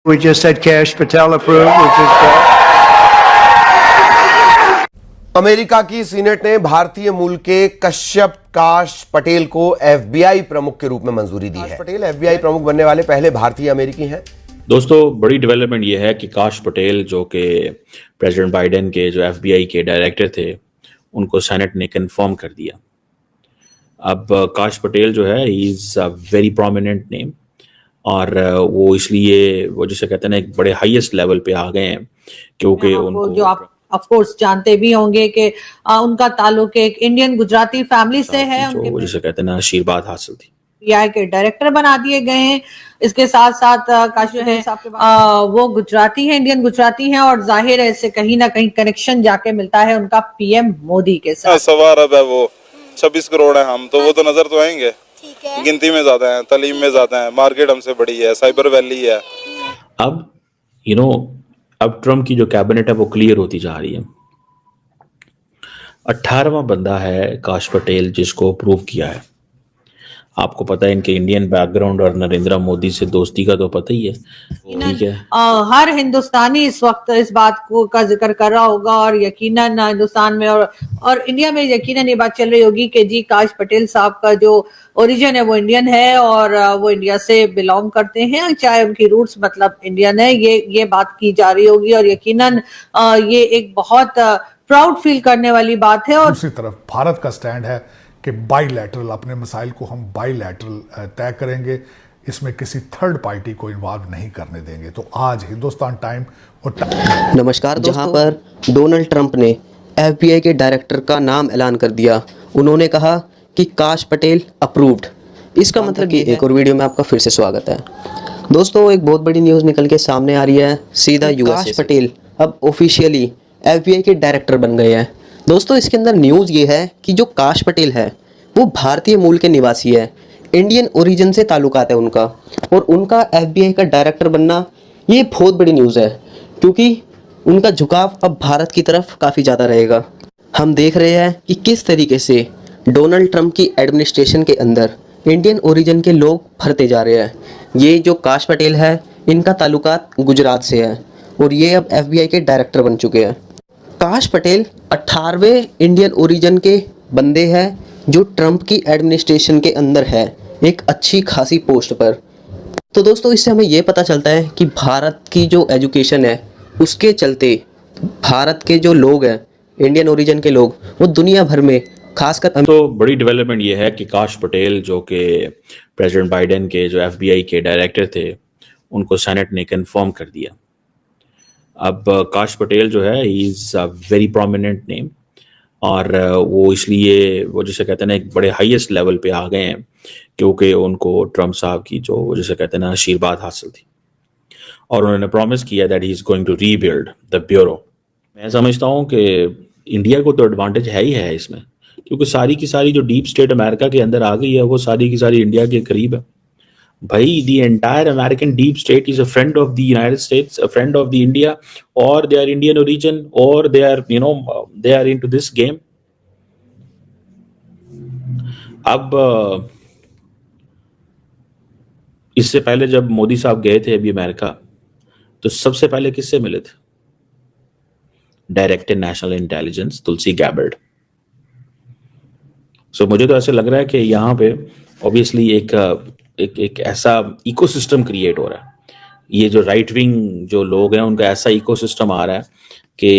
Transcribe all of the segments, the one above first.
We just had Kash Patel approved, which is great. America की senate ने भारतीय मूल के कश्यप काश पटेल को एफबीआई प्रमुख के रूप में मंजूरी दी है। पटेल एफबीआई प्रमुख बनने वाले पहले भारतीय अमेरिकी हैं। दोस्तों, बड़ी डेवलपमेंट ये है कि काश पटेल जो कि प्रेसिडेंट बाइडेन के जो एफबीआई के डायरेक्टर थे, उनको सेनेट ने कंफर्म कर दिया। अब काश पटेल जो है, he is a very prominent name, और वो इसलिए वो जिसे कहते हैं ना, एक बड़े हाईएस्ट लेवल पे आ गए हैं, क्योंकि उनको जो आप ऑफ कोर्स जानते भी होंगे कि उनका ताल्लुक एक इंडियन गुजराती फैमिली से है। जो जिसे कहते हैं ना, आशीर्वाद हासिल थी। एफबीआई के डायरेक्टर बना दिए गए हैं। इसके साथ साथ काश जो है वो गुजराती है, इंडियन गुजराती हैं, और जाहिर है इससे कहीं ना कहीं कनेक्शन जाके मिलता है उनका पीएम मोदी के साथ। सवा अरब है, वो 26 करोड़ है हम, तो वो तो नजर तो आएंगे, गिनती में ज्यादा है, तालीम में ज्यादा है, मार्केट हमसे बड़ी है, साइबर वैली है। अब अब ट्रम्प की जो कैबिनेट है वो क्लियर होती जा रही है। 18वां बंदा है काश पटेल जिसको अप्रूव किया है। आपको पता है इनके इंडियन बैकग्राउंड और नरेंद्र मोदी से दोस्ती का तो पता ही है, ठीक है। हर हिंदुस्तानी इस वक्त इस बात को का जिक्र कर रहा होगा, और यकीनन हिंदुस्तान में और इंडिया में यकीनन ये बात चल रही होगी कि जी काश पटेल साहब का जो ओरिजिन है वो इंडियन है, और वो इंडिया से बिलोंग करते हैं, चाहे उनकी रूट्स मतलब इंडियन है, ये बात की जा रही होगी, और यकीनन ये एक बहुत प्राउड फील करने वाली बात है। और दूसरी तरफ भारत का स्टैंड है कि बाईलैटरल, अपने मसाइल को हम बाईलैटरल तय करेंगे, इसमें किसी थर्ड पार्टी को इन्वॉल्व नहीं करने देंगे। तो आज हिंदुस्तान टाइम और नमस्कार, जहां पर डोनाल्ड ट्रंप ने एफबीआई के डायरेक्टर का नाम ऐलान कर दिया। उन्होंने कहा कि काश पटेल अप्रूव्ड। इसका मतलब ये एक और वीडियो में आपका फिर से स्वागत है। दोस्तों, एक बहुत बड़ी न्यूज़ निकल के सामने आ रही है सीधा यूएसए। काश पटेल अब ऑफिशियली एफबीआई के डायरेक्टर बन गए हैं। दोस्तों, इसके अंदर न्यूज़ ये है कि जो काश पटेल है वो भारतीय मूल के निवासी है, इंडियन ओरिजिन से ताल्लुकात है उनका, और उनका एफबीआई का डायरेक्टर बनना ये बहुत बड़ी न्यूज़ है, क्योंकि उनका झुकाव अब भारत की तरफ काफ़ी ज़्यादा रहेगा। हम देख रहे हैं कि किस तरीके से डोनाल्ड ट्रंप की एडमिनिस्ट्रेशन के अंदर इंडियन ओरिजिन के लोग भरते जा रहे हैं। ये जो काश पटेल है, इनका ताल्लुकात गुजरात से है, और ये अब एफबीआई के डायरेक्टर बन चुके हैं। काश पटेल 18वें इंडियन ओरिजिन के बंदे हैं जो ट्रंप की एडमिनिस्ट्रेशन के अंदर है, एक अच्छी खासी पोस्ट पर। तो दोस्तों, इससे हमें ये पता चलता है कि भारत की जो एजुकेशन है उसके चलते भारत के जो लोग हैं, इंडियन ओरिजिन के लोग, वो दुनिया भर में खासकर। तो बड़ी डेवलपमेंट ये है कि काश पटेल जो कि प्रेसिडेंट बाइडेन के जो एफबीआई के डायरेक्टर थे, उनको सेनेट ने कंफर्म कर दिया। अब काश पटेल जो है, he is a very prominent name, और वो इसलिए वो जिसे कहते हैं ना, एक बड़े हाईएस्ट लेवल पे आ गए हैं, क्योंकि उनको ट्रम्प साहब की जो जिसे कहते हैं ना, आशीर्वाद हासिल थी, और उन्होंने प्रॉमिस किया that he is going to rebuild the bureau. मैं समझता हूँ कि इंडिया को तो एडवांटेज है ही है इसमें, क्योंकि सारी की सारी जो डीप स्टेट अमेरिका के अंदर आ गई है, वो सारी की सारी इंडिया के करीब है। भाई, the entire American deep state is a friend of the United States, a friend of the India, or they are Indian origin, or they are they are into this game. अब इससे पहले जब मोदी साहब गए थे अभी अमेरिका, तो सबसे पहले किससे मिले थे? Director national intelligence Tulsi Gabbard. So मुझे तो ऐसे लग रहा है कि यहाँ पे ऑब्वियसली एक ऐसा इकोसिस्टम क्रिएट हो रहा है। ये जो राइट विंग जो लोग हैं, उनका ऐसा इकोसिस्टम आ रहा है कि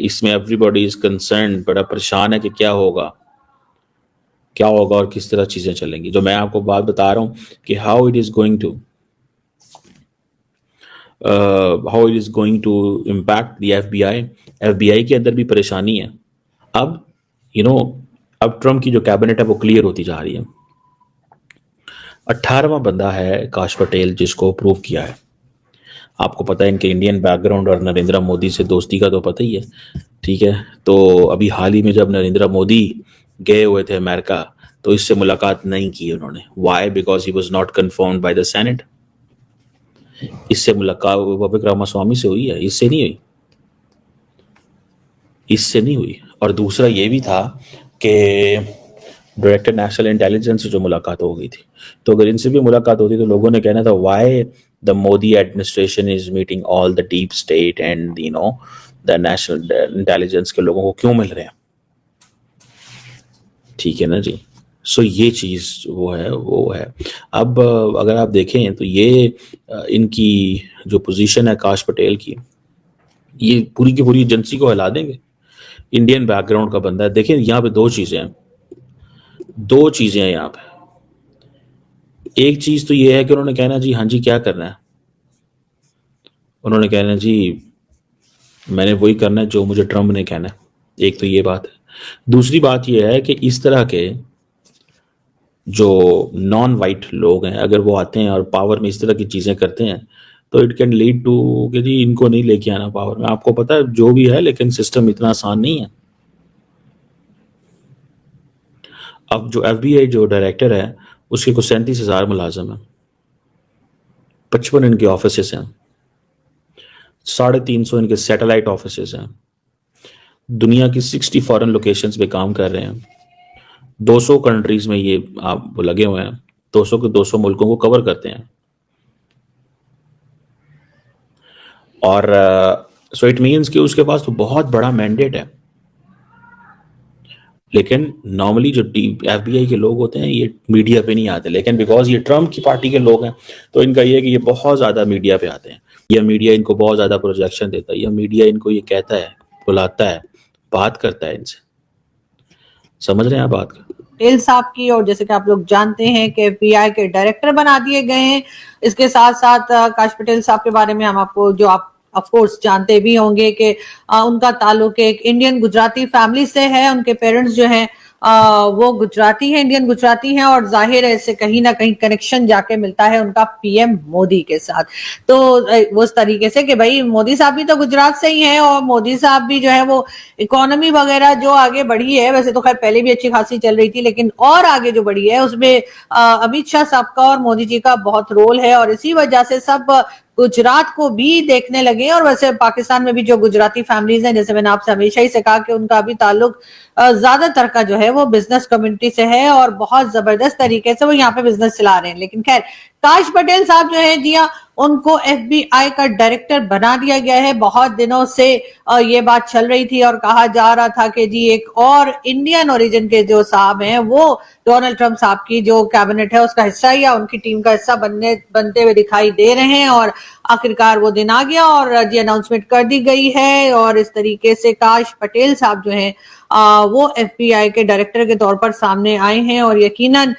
इसमें एवरीबॉडी इज कंसर्न, बड़ा परेशान है कि क्या होगा और किस तरह चीजें चलेंगी। जो मैं आपको बात बता रहा हूँ कि how it is going to impact the FBI के अंदर भी परेशानी है। अब अब ट्रम्प की जो कैबिनेट है वो क्लियर होती जा रही है। 18वां बंदा है काश पटेल जिसको अप्रूव किया है। आपको पता है इनके इंडियन बैकग्राउंड और नरेंद्र मोदी से दोस्ती का तो पता ही है, ठीक है। तो अभी हाल ही में जब नरेंद्र मोदी गए हुए थे अमेरिका, तो इससे मुलाकात नहीं की उन्होंने। Why? Because he was not confirmed by the senate. इससे मुलाकात वविक रामास्वामी से हुई है, इससे नहीं हुई। और दूसरा ये भी था कि डायरेक्टर नेशनल इंटेलिजेंस से जो मुलाकात हो गई थी, तो अगर इनसे भी मुलाकात होती तो लोगों ने कहना था Y the Modi administration is meeting all the deep state and the national intelligence के लोगों को क्यों मिल रहे हैं, ठीक है ना जी। सो ये चीज़ वो है। अब अगर आप देखें तो ये इनकी जो पोजीशन है काश पटेल की, ये पूरी की पूरी एजेंसी को हिला देंगे। इंडियन बैकग्राउंड का बंदा है। देखें यहाँ पे दो चीज़ें हैं यहाँ पे। एक चीज़ तो ये है कि उन्होंने कहना जी हाँ जी क्या करना है, उन्होंने कहना जी मैंने वही करना है जो मुझे ट्रम्प ने कहना है। एक तो ये बात है। दूसरी बात ये है कि इस तरह के जो नॉन वाइट लोग हैं अगर वो आते हैं और पावर में इस तरह की चीज़ें करते हैं तो इट कैन लीड टू कि जी इनको नहीं लेके आना पावर में। आपको पता है जो भी है, लेकिन सिस्टम इतना आसान नहीं है। अब जो FBI जो डायरेक्टर है उसके कुछ 37,000 मुलाजिम हैं, 55 इनके ऑफिस हैं, 350 इनके सैटेलाइट ऑफिस हैं, दुनिया की 60 फॉरेन लोकेशंस पे काम कर रहे हैं, 200 कंट्रीज में ये आप लगे हुए हैं, 200 के 200 मुल्कों को कवर करते हैं। और सो इट मीन्स कि उसके पास तो बहुत बड़ा मैंडेट है। लेकिन नॉर्मली जो FBI के लोग होते हैं ये मीडिया पे नहीं आते, लेकिन बिकॉज ये ट्रम्प की पार्टी के लोग हैं तो इनका ये है कि ये बहुत ज़्यादा मीडिया पे आते हैं, या मीडिया इनको बहुत ज़्यादा प्रोजेक्शन देता है, या मीडिया इनको ये कहता है, बुलाता है, बात करता है इनसे। समझ रहे हैं आप बात का? पटेल साहब की, और जैसे कि आप लोग जानते हैं कि FBI के डायरेक्टर बना दिए गए हैं। इसके साथ साथ काश पटेल साहब के बारे में हम आपको जो आप ऑफ कोर्स जानते भी होंगे कि उनका ताल्लुक एक इंडियन गुजराती फैमिली से है। उनके पेरेंट्स जो हैं वो गुजराती हैं, इंडियन गुजराती हैं, और जाहिर है इससे कहीं ना कहीं कनेक्शन जाके मिलता है उनका PM मोदी के साथ। तो उस तरीके से कि भाई मोदी साहब भी तो गुजरात से ही हैं, और मोदी साहब भी जो है वो इकोनॉमी वगैरह जो आगे बढ़ी है, वैसे तो खैर पहले भी अच्छी खासी चल रही थी, लेकिन और आगे जो बढ़ी है उसमें अमित शाह साहब का और मोदी जी का बहुत रोल है, और इसी वजह से सब गुजरात को भी देखने लगे। और वैसे पाकिस्तान में भी जो गुजराती फैमिलीज हैं, जैसे मैंने आपसे हमेशा ही से कहा कि उनका भी ताल्लुक ज्यादातर का जो है वो बिजनेस कम्युनिटी से है, और बहुत जबरदस्त तरीके से वो यहाँ पे बिजनेस चला रहे हैं। लेकिन खैर काश पटेल साहब जो है जी हाँ, उनको FBI का डायरेक्टर बना दिया गया है। बहुत दिनों से ये बात चल रही थी और कहा जा रहा था कि जी एक और इंडियन ओरिजिन के जो साहब हैं वो डोनाल्ड ट्रंप साहब की जो कैबिनेट है उसका हिस्सा या उनकी टीम का हिस्सा बनते हुए दिखाई दे रहे हैं। और आखिरकार वो दिन आ गया और जी अनाउंसमेंट कर दी गई है, और इस तरीके से काश पटेल साहब जो हैं वो FBI के डायरेक्टर के तौर पर सामने आए हैं। और यकीनन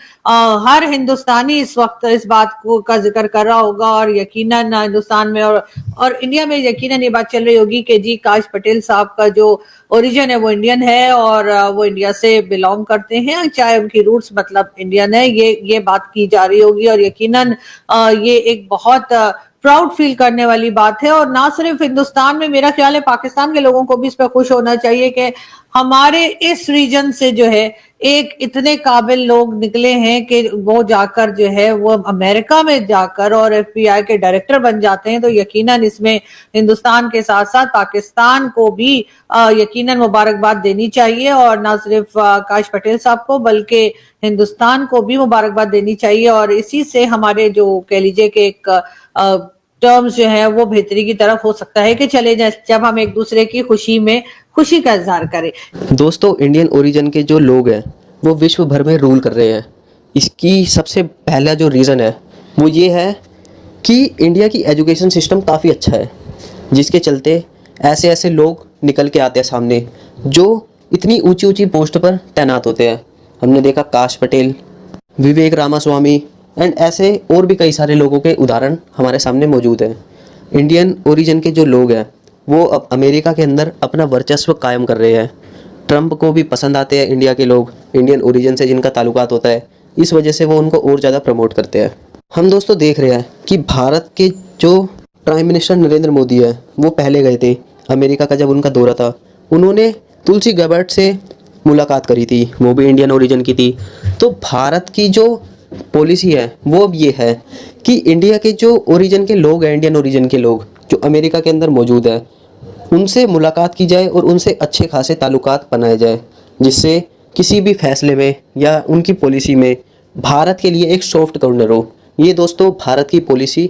हर हिंदुस्तानी इस वक्त इस बात को का जिक्र कर रहा होगा, और यकीनन हिंदुस्तान में और इंडिया में यकीनन ये बात चल रही होगी कि जी काश पटेल साहब का जो ओरिजिन है वो इंडियन है, और वो इंडिया से बिलोंग करते हैं, चाहे उनकी रूट्स मतलब इंडियन है, ये बात की जा रही होगी। और यकीनन ये एक बहुत प्राउड फील करने वाली बात है। और ना सिर्फ हिंदुस्तान में, मेरा ख्याल है पाकिस्तान के लोगों को भी इस पर खुश होना चाहिए कि हमारे इस रीजन से जो है एक इतने काबिल लोग निकले हैं कि वो जाकर जो है वो अमेरिका में जाकर और FBI के डायरेक्टर बन जाते हैं। तो यकीनन इसमें हिंदुस्तान के साथ साथ पाकिस्तान को भी यकीनन मुबारकबाद देनी चाहिए, और ना सिर्फ काश पटेल साहब को बल्कि हिंदुस्तान को भी मुबारकबाद देनी चाहिए। और इसी से हमारे जो कह लीजिए कि एक टर्म्स जो है वो बेहतरी की तरफ हो सकता है कि चले जाए, जब हम एक दूसरे की खुशी में खुशी का इजहार करें। दोस्तों, इंडियन ओरिजिन के जो लोग हैं वो विश्व भर में रूल कर रहे हैं। इसकी सबसे पहला जो रीज़न है वो ये है कि इंडिया की एजुकेशन सिस्टम काफ़ी अच्छा है, जिसके चलते ऐसे ऐसे लोग निकल के आते हैं सामने जो इतनी ऊंची ऊंची पोस्ट पर तैनात होते हैं। हमने देखा काश पटेल, विवेक रामास्वामी एंड ऐसे और भी कई सारे लोगों के उदाहरण हमारे सामने मौजूद हैं। इंडियन ओरिजिन के जो लोग हैं वो अब अमेरिका के अंदर अपना वर्चस्व कायम कर रहे हैं। ट्रंप को भी पसंद आते हैं इंडिया के लोग, इंडियन ओरिजिन से जिनका ताल्लुकात होता है, इस वजह से वो उनको और ज़्यादा प्रमोट करते हैं। हम दोस्तों देख रहे हैं कि भारत के जो प्राइम मिनिस्टर नरेंद्र मोदी है वो पहले गए थे अमेरिका का, जब उनका दौरा था उन्होंने तुलसी गैबर्ट से मुलाकात करी थी, वो भी इंडियन ओरिजिन की थी। तो भारत की जो पॉलिसी है वो अब ये है कि इंडिया के जो ओरिजिन के लोग हैं, इंडियन ओरिजिन के लोग जो अमेरिका के अंदर मौजूद है, उनसे मुलाकात की जाए और उनसे अच्छे खासे ताल्लुकात बनाए जाए, जिससे किसी भी फैसले में या उनकी पॉलिसी में भारत के लिए एक सॉफ्ट कॉर्नर हो। ये दोस्तों भारत की पॉलिसी